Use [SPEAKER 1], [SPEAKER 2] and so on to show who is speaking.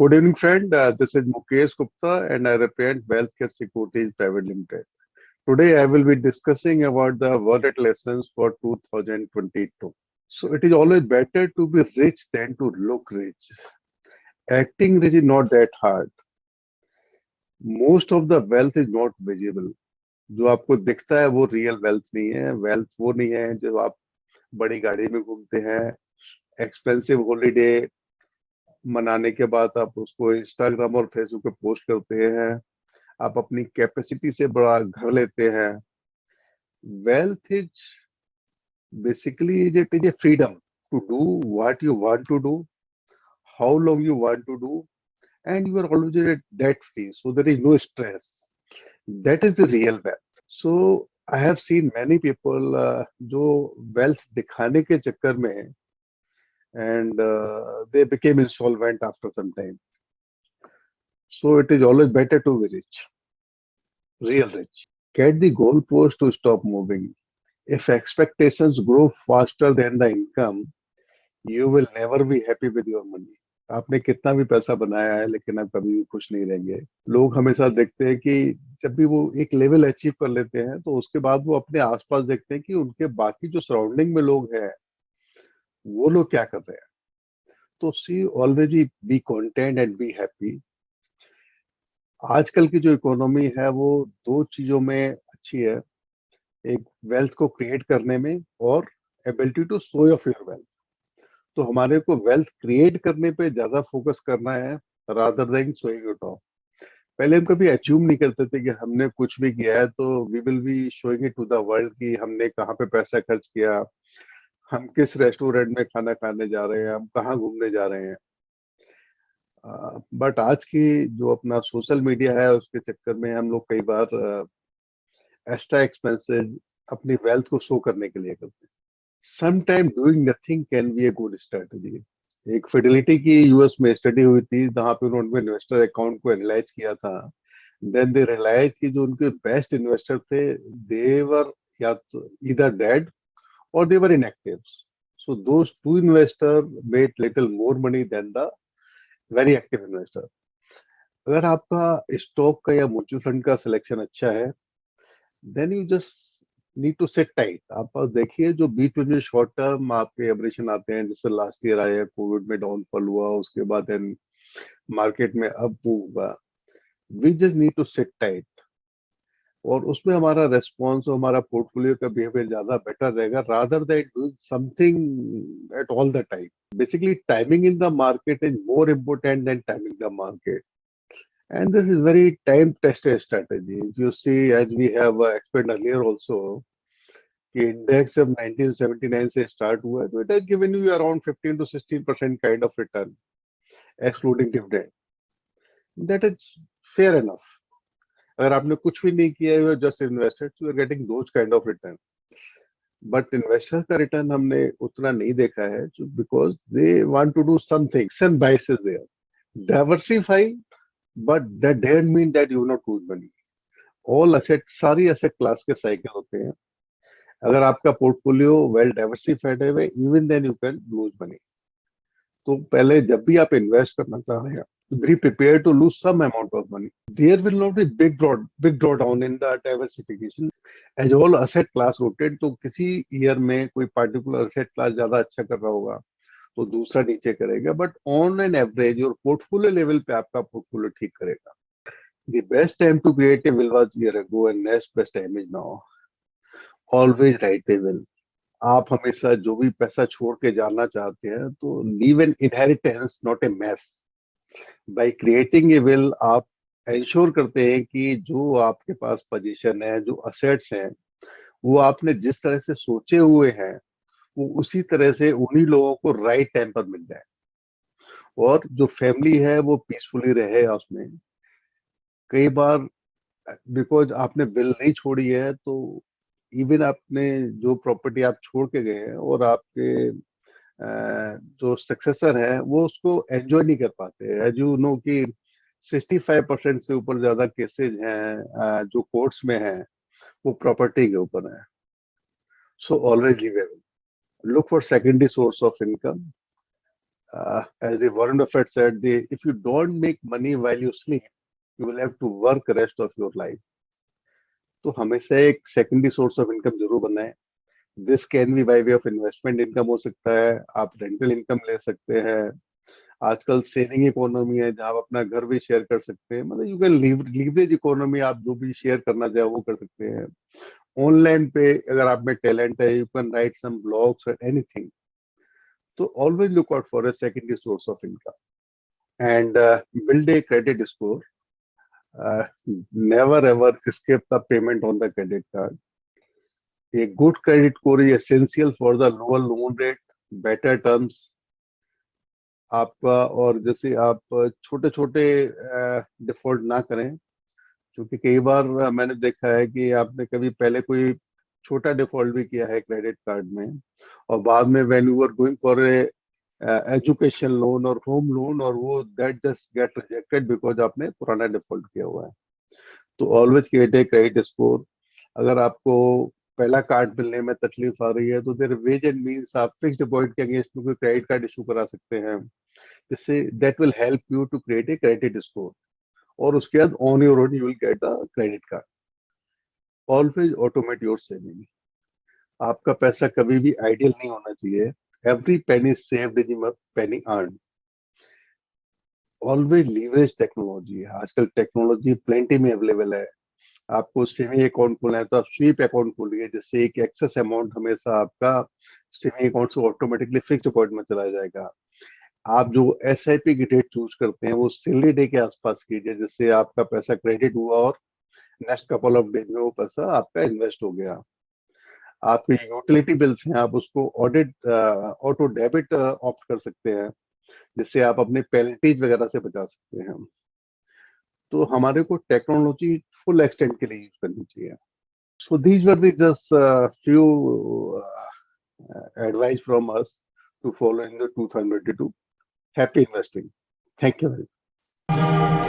[SPEAKER 1] Good evening, friend. This is Mukesh Gupta, and I represent Wealthcare Securities Private Limited. Today, I will be discussing about the wallet lessons for 2022. So, it is always better to be rich than to look rich. Acting rich is not that hard. Most of the wealth is not visible. जो आपको दिखता है वो real wealth नहीं है. Wealth वो नहीं है जो आप बड़ी गाड़ी में घूमते हैं, एक्सपेंसिव हॉलीडे मनाने के बाद आप उसको इंस्टाग्राम और फेसबुक पे पोस्ट करते हैं, आप अपनी कैपेसिटी से बड़ा घर लेते हैं. Wealth is basically it is a freedom to do what you want to do, how long you want to do, and you are always debt free, so there is no stress. That is the real wealth. So I have seen many people जो wealth दिखाने के चक्कर में and they became insolvent after some time. So it is always better to be rich, real rich. Get the goalpost to stop moving. If expectations grow faster than the income, you will never be happy with your money. आपने कितना भी पैसा बनाया है लेकिन आप कभी भी खुश नहीं रहेंगे. लोग हमेशा देखते हैं कि जब भी वो एक लेवल अचीव कर लेते हैं तो उसके बाद वो अपने आसपास देखते हैं कि उनके बाकी जो सराउंडिंग में लोग हैं वो लोग क्या कर रहे हैं. तो see always be content and be happy. आजकल की जो इकोनॉमी है वो दो चीजों में अच्छी है, एक वेल्थ को क्रिएट करने में और ability to show off your wealth. तो हमारे को वेल्थ क्रिएट करने पे ज्यादा फोकस करना है rather than showing it of. पहले हम कभी अच्यूम नहीं करते थे कि हमने कुछ भी किया है तो we will be showing it to the world कि हमने कहाँ पे पैसा खर्च किया, हम किस रेस्टोरेंट में खाना खाने जा रहे हैं, हम कहाँ घूमने जा रहे हैं. बट आज की जो अपना सोशल मीडिया है उसके चक्कर में हम लोग कई बार एक्स्ट्रा एक्सपेंसेस अपनी वेल्थ को शो करने के लिए करते हैं. Sometime doing nothing can be a good strategy. एक फिडेलिटी की यूएस में स्टडी हुई थी जहां पे उन्होंने इन्वेस्टर अकाउंट को एनालाइज किया था. देन दे रियलाइज कि जो उनके बेस्ट इन्वेस्टर थे दे वर या तो इधर डेड और they were inactive. So those two investor made little more money than the very active investor. अगर आपका स्टॉक का या म्यूचुअल फंड का सिलेक्शन अच्छा है then you just need to set tight. आप देखिए जो बीच में जो शॉर्ट टर्म आपके एवरेशन आते हैं, जैसे लास्ट ईयर आया, कोविड में डाउनफॉल हुआ, उसके बाद मार्केट में अप मूव हुआ, we just need to set tight. और उसमें हमारा रेस्पॉन्स और हमारा पोर्टफोलियो का बिहेवियर ज्यादा बेटर रहेगा rather that doing something at all the time. Basically timing in the market is more important then timing the market. And this is very time-tested strategy. If you see, as we have explained earlier also, कि index of 1979 से start हुआ है, तो it has given you around 15 to 16% kind of return, excluding dividend. That is fair enough. अगर आपने कुछ भी नहीं किया, you are just invested, so you are getting those kind of return. But investor का return हमने उतना नहीं देखा है, because they want to do something. Some bias is there. Diversify, but that doesn't mean that you will not lose money. All asset, सारी asset class के cycle होते हैं. अगर आपका पोर्टफोलियो वेल डाइवर्सिफाइड है even then you can lose money. तो पहले जब भी आप इन्वेस्ट करना चाह रहे हैं be prepare to lose some amount of money. There will not be big draw down in the diversification as all asset class rotate. तो किसी ईयर में कोई पर्टिकुलर एसेट क्लास ज्यादा अच्छा कर रहा होगा तो दूसरा नीचे करेगा, बट ऑन एन एवरेज और पोर्टफोलियो लेवल पे आपका पोर्टफोलियो ठीक करेगा. The best time to create a will was year ago and next best time is now. Always write a will. आप हमेशा जो भी पैसा छोड़ के जाना चाहते हैं तो leave an inheritance, not a mess. By creating a will, आप इंश्योर करते हैं कि जो आपके पास पोजीशन है, जो असेट्स हैं, वो आपने जिस तरह से सोचे हुए हैं वो उसी तरह से उन्हीं लोगों को राइट टाइम पर मिल जाए और जो फैमिली है वो पीसफुली रहे उसमें. कई बार बिकॉज आपने विल नहीं छोड़ी है तो इवन आपने जो प्रॉपर्टी आप छोड़ के गए हैं और आपके जो सक्सेसर है वो उसको एंजॉय नहीं कर पाते. एज यू नो कि 65% से ऊपर ज्यादा केसेज हैं जो कोर्ट्स में हैं वो प्रॉपर्टी के ऊपर है. So always leave. Look for secondary source of income. As the Warren Buffett said, if you don't make money while you sleep, you will have to work rest of your life. तो हमेशा एक secondary source of income जरूर बनाए. This can be by way of investment income हो सकता है, आप rental income ले सकते हैं. आजकल सेविंग इकोनॉमी है जहां आप अपना घर भी शेयर कर सकते हैं. मतलब यू कैन लीवरेज इकोनॉमी, आप जो भी शेयर करना चाहे वो कर सकते हैं. ऑनलाइन पे अगर आप में टैलेंट है, you can write some blogs और एनीथिंग. तो always look out for a secondary source of income and build a credit score. Never ever skip the payment on the credit card. A good credit score is essential for the lower loan rate, better terms आपका. और जैसे आप छोटे छोटे default ना करें, क्योंकि कई बार मैंने देखा है कि आपने कभी पहले कोई छोटा डिफॉल्ट भी किया है क्रेडिट कार्ड में, और बाद में when you are going for a education loan और होम लोन, और वो that just get rejected because आपने पुराना डिफॉल्ट किया हुआ है. तो always create a credit score. अगर आपको पहला कार्ड मिलने में तकलीफ आ रही है तो देयर वेज एंड मीन्स आप फिक्स डिपॉजिट के अगेंस्ट में कोई क्रेडिट कार्ड इशू करा सकते हैं, जिससे that will help you to create a credit score. और उसके बाद on your own you will get the credit card. Always automate your saving. आपका पैसा कभी भी आइडियल नहीं होना चाहिए. Every penny saved is a penny earn. Always leverage technology. आजकल टेक्नोलॉजी प्लेंटी में अवेलेबल है. आपको सेविंग अकाउंट खोलना है तो आप स्वीप अकाउंट खोलिए, जिससे एक एक्सेस अमाउंट हमेशा आपका सेविंग अकाउंट से ऑटोमेटिकली फिक्स्ड डिपॉजिट में चला जाएगा. आप जो एसआईपी की डेट चूज करते हैं वो सैलरी डे के आसपास कीजिए, जिससे आपका पैसा क्रेडिट हुआ और नेक्स्ट कपल ऑफ डेज में वो पैसा आपका इन्वेस्ट हो गया. आपके यूटिलिटी बिल्स हैं, आप उसको ऑडिट ऑटो डेबिट ऑप्ट कर सकते हैं, जिससे आप अपने पेनल्टीज वगैरह से बचा सकते हैं. तो हमारे को टेक्नोलॉजी फुल एक्सटेंट के लिए यूज करनी चाहिए. So these were the just few advice from us to follow in the 2022. Happy investing. Thank you very much.